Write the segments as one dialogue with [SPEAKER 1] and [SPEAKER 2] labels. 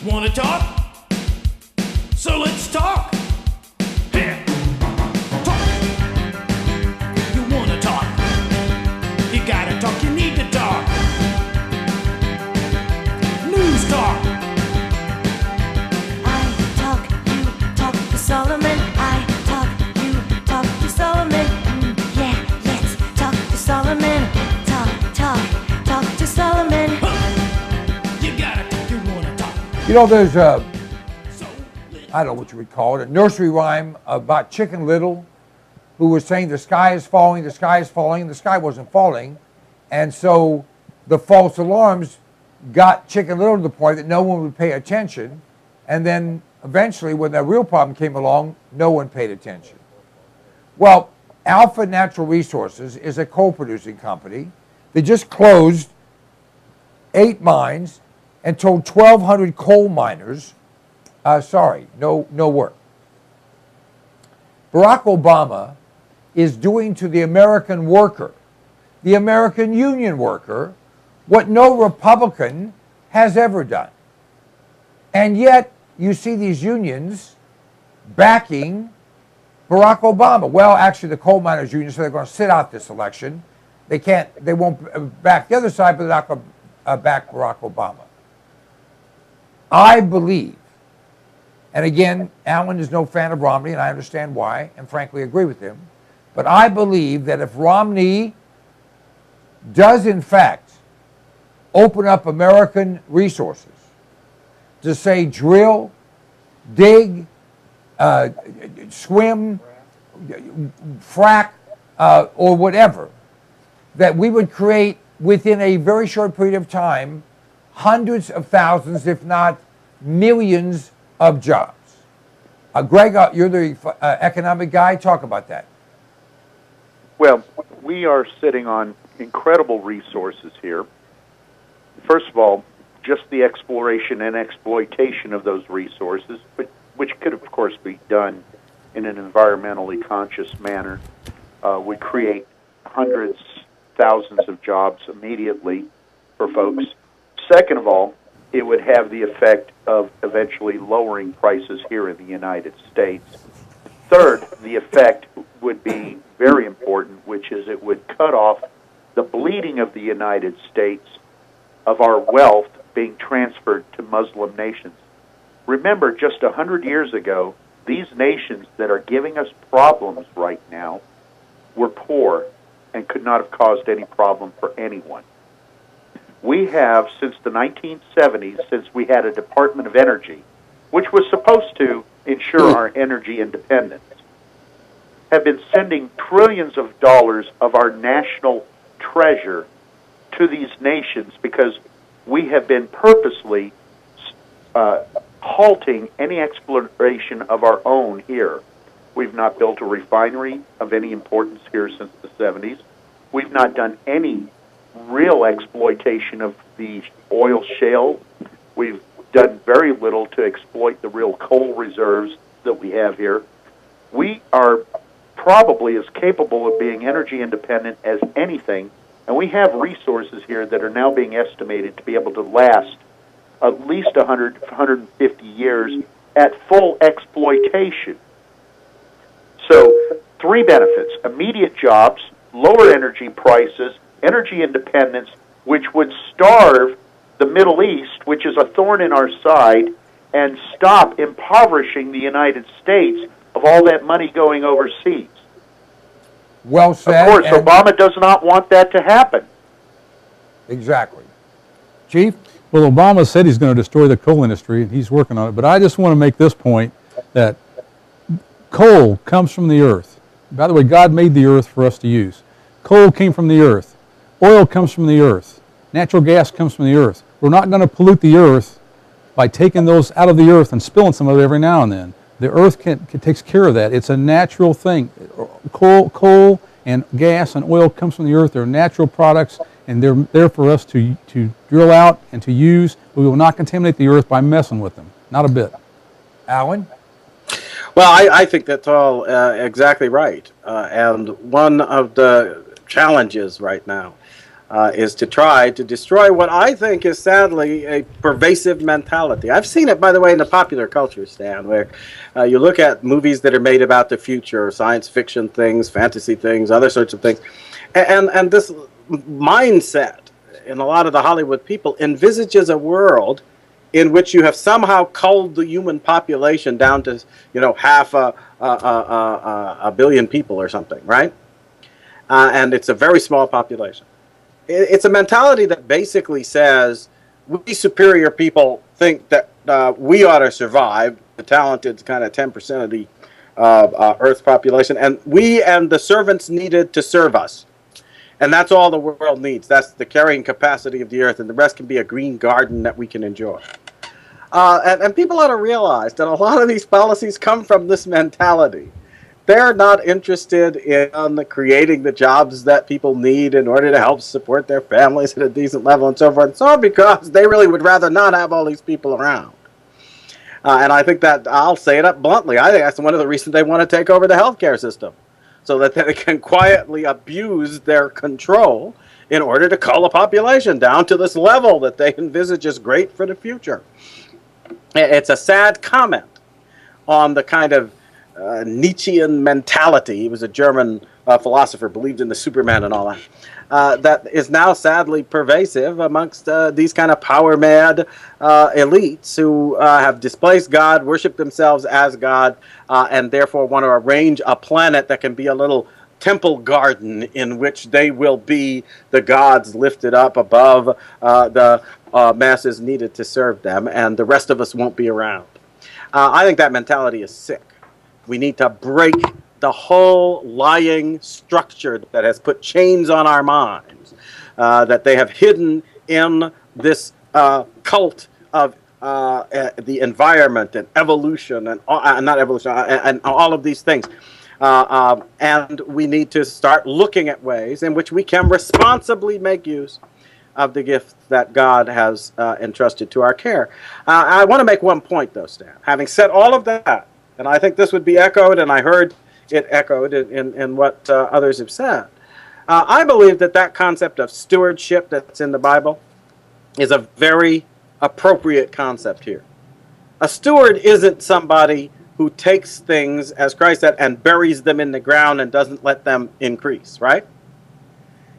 [SPEAKER 1] Wanna talk? So let's talk. Yeah. Talk. You wanna talk? You gotta talk, you need to talk. News talk.
[SPEAKER 2] I talk, you talk to Solomon. I talk, you talk to Solomon. Yeah, let's talk to Solomon. Talk to Solomon.
[SPEAKER 1] You gotta talk, you wanna talk.
[SPEAKER 3] You know, there's a,
[SPEAKER 1] So let's
[SPEAKER 3] I don't know what you would call it, a nursery rhyme about Chicken Little, who was saying the sky is falling, the sky is falling, and the sky wasn't falling. And so the false alarms got Chicken Little to the point that no one would pay attention. And then eventually, when the real problem came along, no one paid attention. Well, Alpha Natural Resources is a coal-producing company. They just closed 8 mines and told 1,200 coal miners, no work. Barack Obama is doing to the American worker, the American union worker, what no Republican has ever done. And yet, you see these unions backing Barack Obama. Well, actually, the coal miners union said they're going to sit out this election. They won't back the other side, but they're not going to back Barack Obama. I believe, and again, Alan is no fan of Romney, and I understand why, and frankly agree with him, but I believe that if Romney does in fact open up American resources to say drill, dig, swim, frack, or whatever, that we would create within a very short period of time hundreds of thousands, if not millions, of jobs. Greg, you're the economic guy. Talk about that.
[SPEAKER 4] Well, we are sitting on incredible resources here. First of all, just the exploration and exploitation of those resources, which could, of course, be done in an environmentally conscious manner, would create hundreds, thousands of jobs immediately for folks. Second of all, it would have the effect of eventually lowering prices here in the United States. Third, the effect would be very important, which is it would cut off the bleeding of the United States of our wealth being transferred to Muslim nations. Remember, just 100 years ago, these nations that are giving us problems right now were poor and could not have caused any problem for anyone. We have, since the 1970s, since we had a Department of Energy, which was supposed to ensure our energy independence, have been sending trillions of dollars of our national treasure to these nations because we have been purposely halting any exploration of our own here. We've not built a refinery of any importance here since the 70s. We've not done any real exploitation of the oil shale. We've done very little to exploit the real coal reserves that we have here. We are probably as capable of being energy independent as anything, and we have resources here that are now being estimated to be able to last at least 100, 150 years at full exploitation. So, 3 benefits: immediate jobs, lower energy prices, energy independence, which would starve the Middle East, which is a thorn in our side, and stop impoverishing the United States of all that money going overseas.
[SPEAKER 3] Well said.
[SPEAKER 4] Of course, Obama does not want that to happen.
[SPEAKER 3] Exactly. Chief?
[SPEAKER 5] Well, Obama said he's going to destroy the coal industry, and he's working on it. But I just want to make this point, that coal comes from the earth. By the way, God made the earth for us to use. Coal came from the earth. Oil comes from the earth. Natural gas comes from the earth. We're not going to pollute the earth by taking those out of the earth and spilling some of it every now and then. The earth takes care of that. It's a natural thing. Coal and gas and oil comes from the earth. They're natural products, and they're there for us to drill out and to use. But we will not contaminate the earth by messing with them. Not a bit.
[SPEAKER 3] Alan?
[SPEAKER 6] Well, I think that's all exactly right. And one of the challenges right now is to try to destroy what I think is sadly a pervasive mentality. I've seen it, by the way, in the popular culture, Stan, where you look at movies that are made about the future, science fiction things, fantasy things, other sorts of things, and this mindset in a lot of the Hollywood people envisages a world in which you have somehow culled the human population down to, half a billion people or something, right? And it's a very small population. It's a mentality that basically says we superior people think that we ought to survive, the talented kind of 10% of the Earth's population, and we and the servants needed to serve us. And that's all the world needs. That's the carrying capacity of the Earth, and the rest can be a green garden that we can enjoy. And people ought to realize that a lot of these policies come from this mentality. They're not interested in creating the jobs that people need in order to help support their families at a decent level and so forth and so on, because they really would rather not have all these people around. And I think that, I'll say it up bluntly, I think that's one of the reasons they want to take over the healthcare system, so that they can quietly abuse their control in order to cull the population down to this level that they envisage as great for the future. It's a sad comment on the kind of Nietzschean mentality. He was a German philosopher, believed in the Superman and all that. That is now sadly pervasive amongst these kind of power-mad elites who have displaced God, worship themselves as God, and therefore want to arrange a planet that can be a little temple garden in which they will be the gods lifted up above the masses needed to serve them, and the rest of us won't be around. I think that mentality is sick. We need to break the whole lying structure that has put chains on our minds, that they have hidden in this cult of the environment and evolution and not evolution and all of these things. And we need to start looking at ways in which we can responsibly make use of the gift that God has entrusted to our care. I want to make one point, though, Stan. Having said all of that, and I think this would be echoed, and I heard it echoed in what others have said, I believe that that concept of stewardship that's in the Bible is a very appropriate concept here. A steward isn't somebody who takes things, as Christ said, and buries them in the ground and doesn't let them increase, right?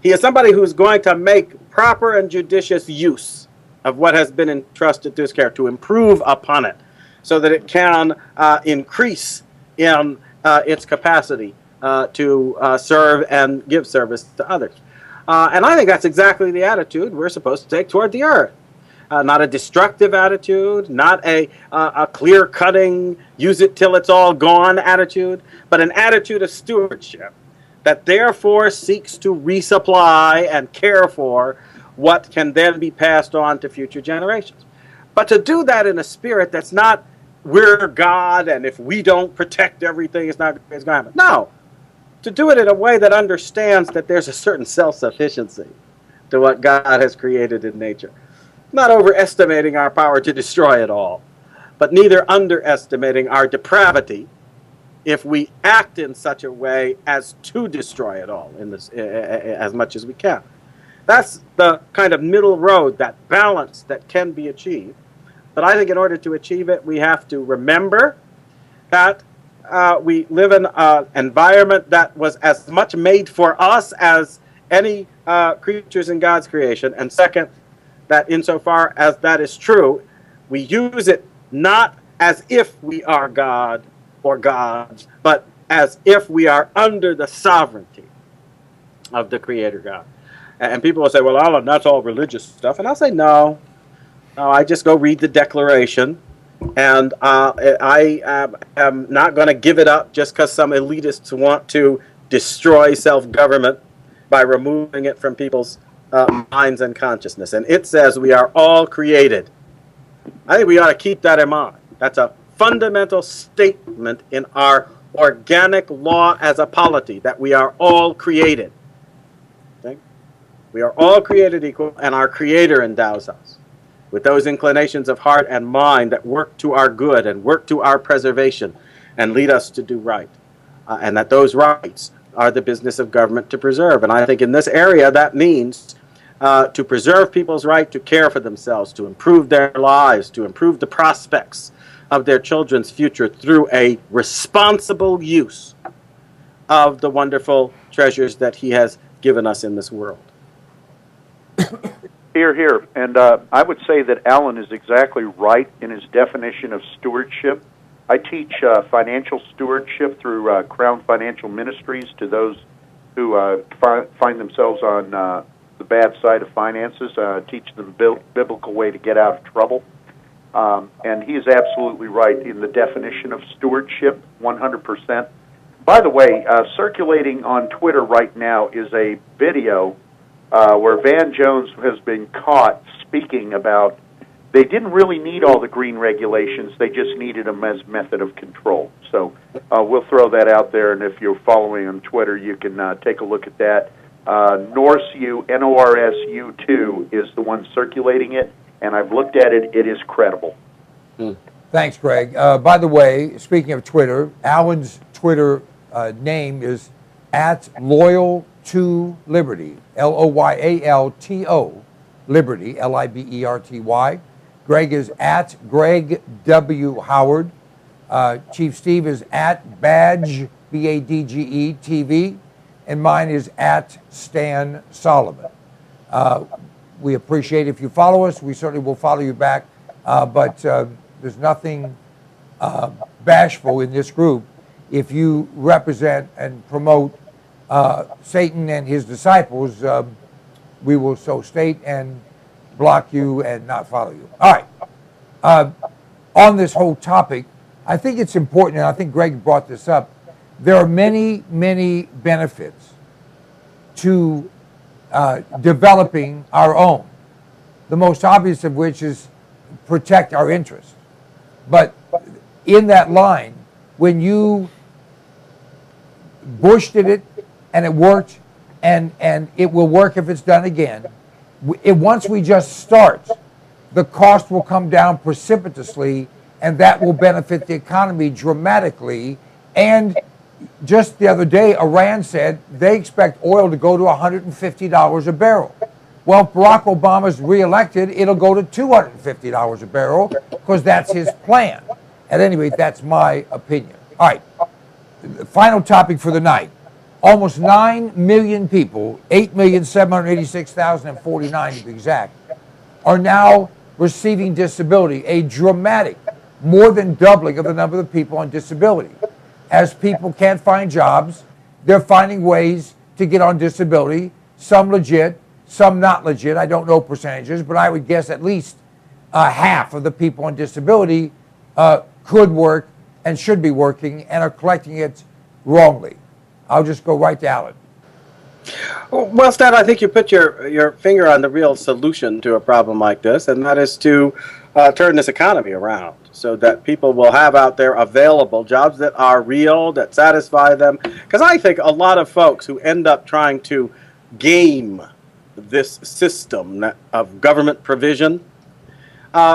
[SPEAKER 6] He is somebody who's going to make proper and judicious use of what has been entrusted to his care, to improve upon it, so that it can increase in its capacity to serve and give service to others. And I think that's exactly the attitude we're supposed to take toward the earth. Not a destructive attitude, not a clear-cutting, use it till it's all gone attitude, but an attitude of stewardship that therefore seeks to resupply and care for what can then be passed on to future generations. But to do that in a spirit that's not, we're God, and if we don't protect everything, it's going to happen. No. To do it in a way that understands that there's a certain self-sufficiency to what God has created in nature. Not overestimating our power to destroy it all, but neither underestimating our depravity if we act in such a way as to destroy it all in this, as much as we can. That's the kind of middle road, that balance that can be achieved. But I think in order to achieve it, we have to remember that we live in an environment that was as much made for us as any creatures in God's creation. And second, that insofar as that is true, we use it not as if we are God or gods, but as if we are under the sovereignty of the Creator God. And people will say, well, Alan, that's all religious stuff. And I'll say, no, I just go read the Declaration, and I am not going to give it up just because some elitists want to destroy self-government by removing it from people's minds and consciousness. And it says we are all created. I think we ought to keep that in mind. That's a fundamental statement in our organic law as a polity, that we are all created. Okay? We are all created equal, and our Creator endows us with those inclinations of heart and mind that work to our good and work to our preservation and lead us to do right. And that those rights are the business of government to preserve. And I think in this area that means to preserve people's right to care for themselves, to improve their lives, to improve the prospects of their children's future through a responsible use of the wonderful treasures that he has given us in this world.
[SPEAKER 4] Here, here. And I would say that Alan is exactly right in his definition of stewardship. I teach financial stewardship through Crown Financial Ministries to those who find themselves on the bad side of finances, teach them biblical way to get out of trouble. And he is absolutely right in the definition of stewardship, 100%. By the way, circulating on Twitter right now is a video where Van Jones has been caught speaking about they didn't really need all the green regulations, they just needed them as method of control. So we'll throw that out there, and if you're following on Twitter, you can take a look at that. NORSU, NORSU2 is the one circulating it, and I've looked at it. It is credible.
[SPEAKER 3] Thanks, Greg. By the way, speaking of Twitter, Alan's Twitter name is @Loyal2Liberty, LOYALTO, Liberty, LIBERTY. Greg is @Greg W. Howard. Chief Steve is @Badge, BADGE TV. And mine is @Stan Solomon. We appreciate if you follow us. We certainly will follow you back. But there's nothing bashful in this group. If you represent and promote Satan and his disciples, we will so state and block you and not follow you. All right. On this whole topic, I think it's important, and I think Greg brought this up, there are many, many benefits to developing our own, the most obvious of which is protect our interests. But in that line, when you Bush did it, and it worked, and it will work if it's done again. Once we just start, the cost will come down precipitously, and that will benefit the economy dramatically. And just the other day, Iran said they expect oil to go to $150 a barrel. Well, if Barack Obama's reelected, it'll go to $250 a barrel because that's his plan. At any rate, that's my opinion. All right, the final topic for the night. Almost 9 million people, 8,786,049 to be exact, are now receiving disability, a dramatic, more than doubling of the number of people on disability. As people can't find jobs, they're finding ways to get on disability, some legit, some not legit. I don't know percentages, but I would guess at least half of the people on disability could work and should be working and are collecting it wrongly. I'll just go right to Alan.
[SPEAKER 6] Well, Stan, I think you put your finger on the real solution to a problem like this, and that is to turn this economy around so that people will have out there available jobs that are real, that satisfy them. Because I think a lot of folks who end up trying to game this system of government provision,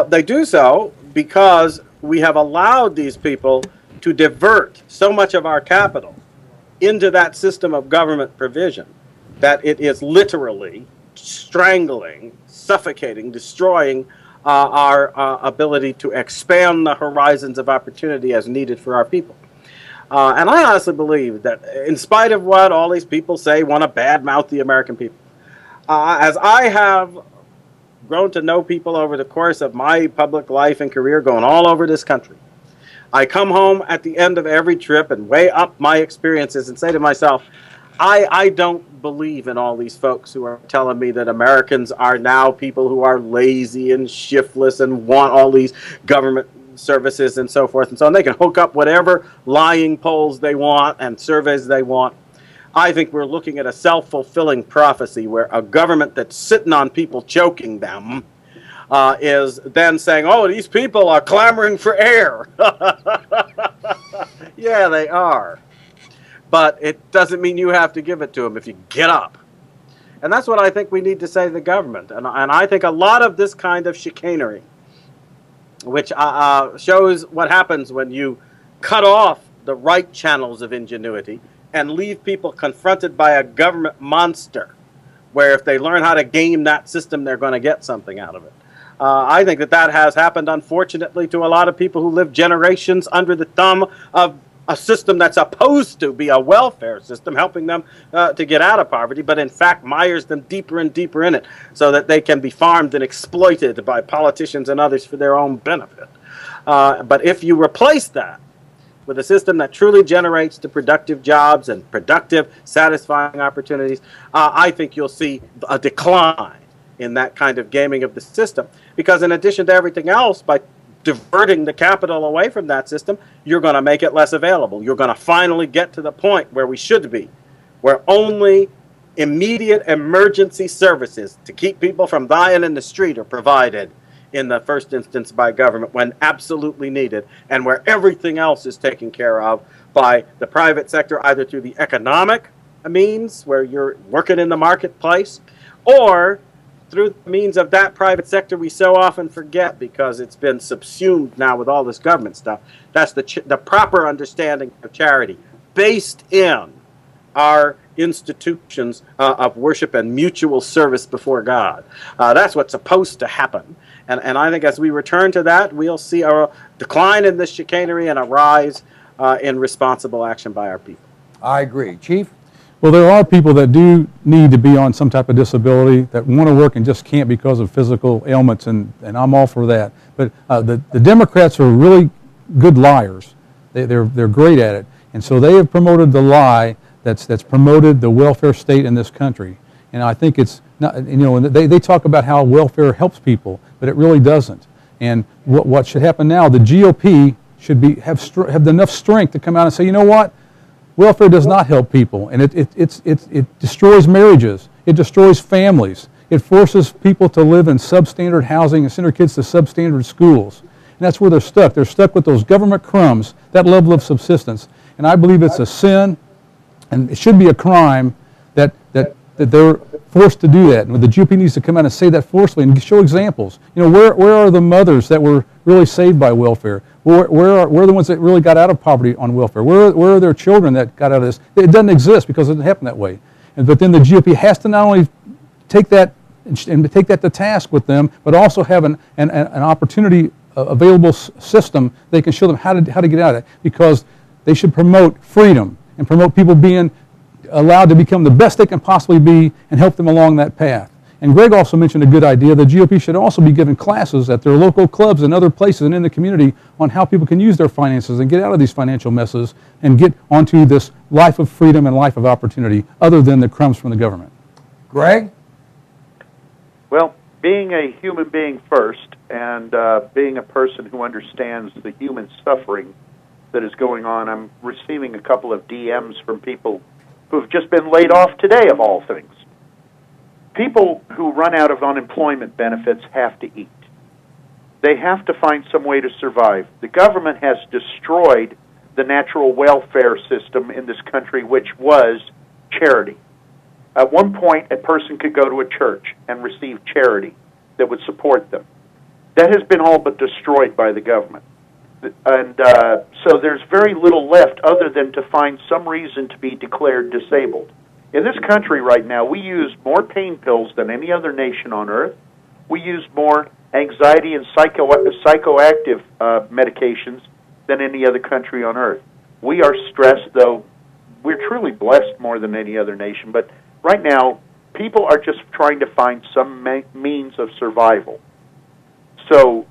[SPEAKER 6] they do so because we have allowed these people to divert so much of our capital into that system of government provision that it is literally strangling, suffocating, destroying our ability to expand the horizons of opportunity as needed for our people. And I honestly believe that in spite of what all these people say, want to badmouth the American people, as I have grown to know people over the course of my public life and career going all over this country, I come home at the end of every trip and weigh up my experiences and say to myself, I don't believe in all these folks who are telling me that Americans are now people who are lazy and shiftless and want all these government services and so forth and so on. They can hook up whatever lying polls they want and surveys they want. I think we're looking at a self-fulfilling prophecy where a government that's sitting on people choking them is then saying, oh, these people are clamoring for air. Yeah, they are. But it doesn't mean you have to give it to them if you get up. And that's what I think we need to say to the government. And I think a lot of this kind of chicanery, which shows what happens when you cut off the right channels of ingenuity and leave people confronted by a government monster where if they learn how to game that system, they're going to get something out of it. I think that has happened, unfortunately, to a lot of people who live generations under the thumb of a system that's supposed to be a welfare system, helping them to get out of poverty, but in fact mires them deeper and deeper in it so that they can be farmed and exploited by politicians and others for their own benefit. But if you replace that with a system that truly generates the productive jobs and productive, satisfying opportunities, I think you'll see a decline in that kind of gaming of the system. Because in addition to everything else, by diverting the capital away from that system, you're going to make it less available. You're going to finally get to the point where we should be, where only immediate emergency services to keep people from dying in the street are provided in the first instance by government when absolutely needed, and where everything else is taken care of by the private sector, either through the economic means, where you're working in the marketplace, or through the means of that private sector we so often forget because it's been subsumed now with all this government stuff. That's the proper understanding of charity, based in our institutions of worship and mutual service before God. That's what's supposed to happen. And I think as we return to that, we'll see a decline in this chicanery and a rise in responsible action by our people.
[SPEAKER 3] I agree. Chief?
[SPEAKER 5] Well, there are people that do need to be on some type of disability that want to work and just can't because of physical ailments, and I'm all for that. But the Democrats are really good liars. They're great at it. And so they have promoted the lie that's promoted the welfare state in this country. And I think it's not, you know, they talk about how welfare helps people, but it really doesn't. And what should happen now, the GOP should have enough strength to come out and say, you know what? Welfare does not help people, and it destroys marriages. It destroys families. It forces people to live in substandard housing and send their kids to substandard schools. And that's where they're stuck. They're stuck with those government crumbs, that level of subsistence. And I believe it's a sin, and it should be a crime that they're forced to do that. And the GOP needs to come out and say that forcefully and show examples. You know, where are the mothers that were really saved by welfare? Where are the ones that really got out of poverty on welfare? Where are their children that got out of this? It doesn't exist because it didn't happen that way. But then the GOP has to not only take that and take that to task with them, but also have an opportunity available system they can show them how to get out of it, because they should promote freedom and promote people being allowed to become the best they can possibly be and help them along that path. And Greg also mentioned a good idea. The GOP should also be giving classes at their local clubs and other places and in the community on how people can use their finances and get out of these financial messes and get onto this life of freedom and life of opportunity other than the crumbs from the government.
[SPEAKER 3] Greg?
[SPEAKER 4] Well, being a human being first, and being a person who understands the human suffering that is going on, I'm receiving a couple of DMs from people who have just been laid off today, of all things. People who run out of unemployment benefits have to eat. They have to find some way to survive. The government has destroyed the natural welfare system in this country, which was charity. At one point, a person could go to a church and receive charity that would support them. That has been all but destroyed by the government. And so there's very little left other than to find some reason to be declared disabled. In this country right now, we use more pain pills than any other nation on earth. We use more anxiety and psychoactive medications than any other country on earth. We are stressed, though we're truly blessed more than any other nation. But right now, people are just trying to find some means of survival. So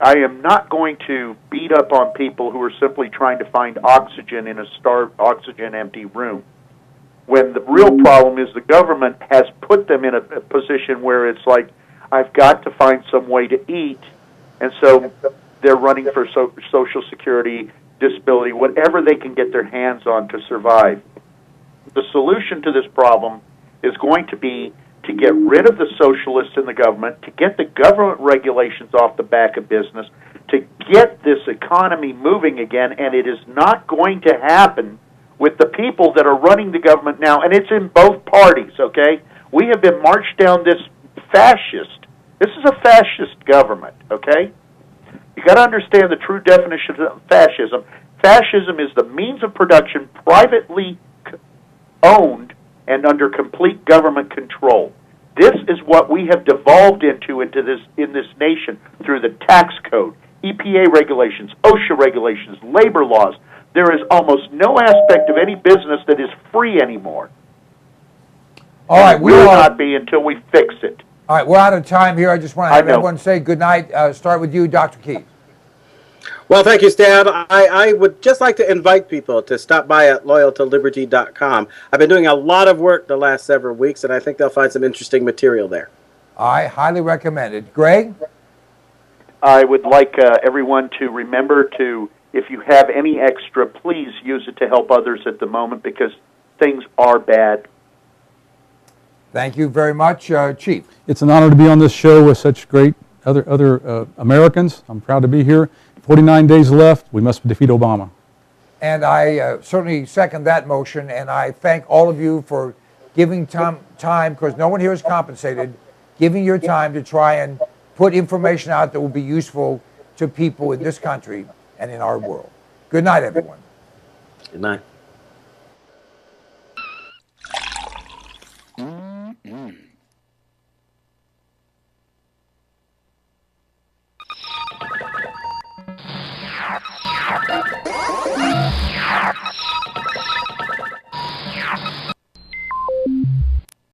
[SPEAKER 4] I am not going to beat up on people who are simply trying to find oxygen in a starved, oxygen-empty room, when the real problem is the government has put them in a position where it's like, I've got to find some way to eat, and so they're running for Social Security, disability, whatever they can get their hands on to survive. The solution to this problem is going to be to get rid of the socialists in the government, to get the government regulations off the back of business, to get this economy moving again, and it is not going to happen with the people that are running the government now, and it's in both parties, okay? We have been marched down this this is a fascist government, okay? You got to understand the true definition of fascism. Fascism is the means of production privately owned and under complete government control. This is what we have devolved into this in this nation through the tax code, EPA regulations, OSHA regulations, labor laws. There is almost no aspect of any business that is free anymore.
[SPEAKER 3] All right,
[SPEAKER 4] it will not be until we fix it.
[SPEAKER 3] All right, we're out of time here. I just want to have everyone say good night. Start with you, Dr. Keys.
[SPEAKER 6] Well, thank you, Stan. I would just like to invite people to stop by at loyaltoliberty.com. I've been doing a lot of work the last several weeks, and I think they'll find some interesting material there.
[SPEAKER 3] I highly recommend it. Greg?
[SPEAKER 4] I would like everyone to remember to, if you have any extra, please use it to help others at the moment, because things are bad.
[SPEAKER 3] Thank you very much, Chief.
[SPEAKER 5] It's an honor to be on this show with such great other Americans. I'm proud to be here. 49 days left. We must defeat Obama.
[SPEAKER 3] And I certainly second that motion, and I thank all of you for giving time, because no one here is compensated, giving your time to try and put information out that will be useful to people in this country and in our world. Good night, everyone.
[SPEAKER 6] Good night.
[SPEAKER 2] Yeah.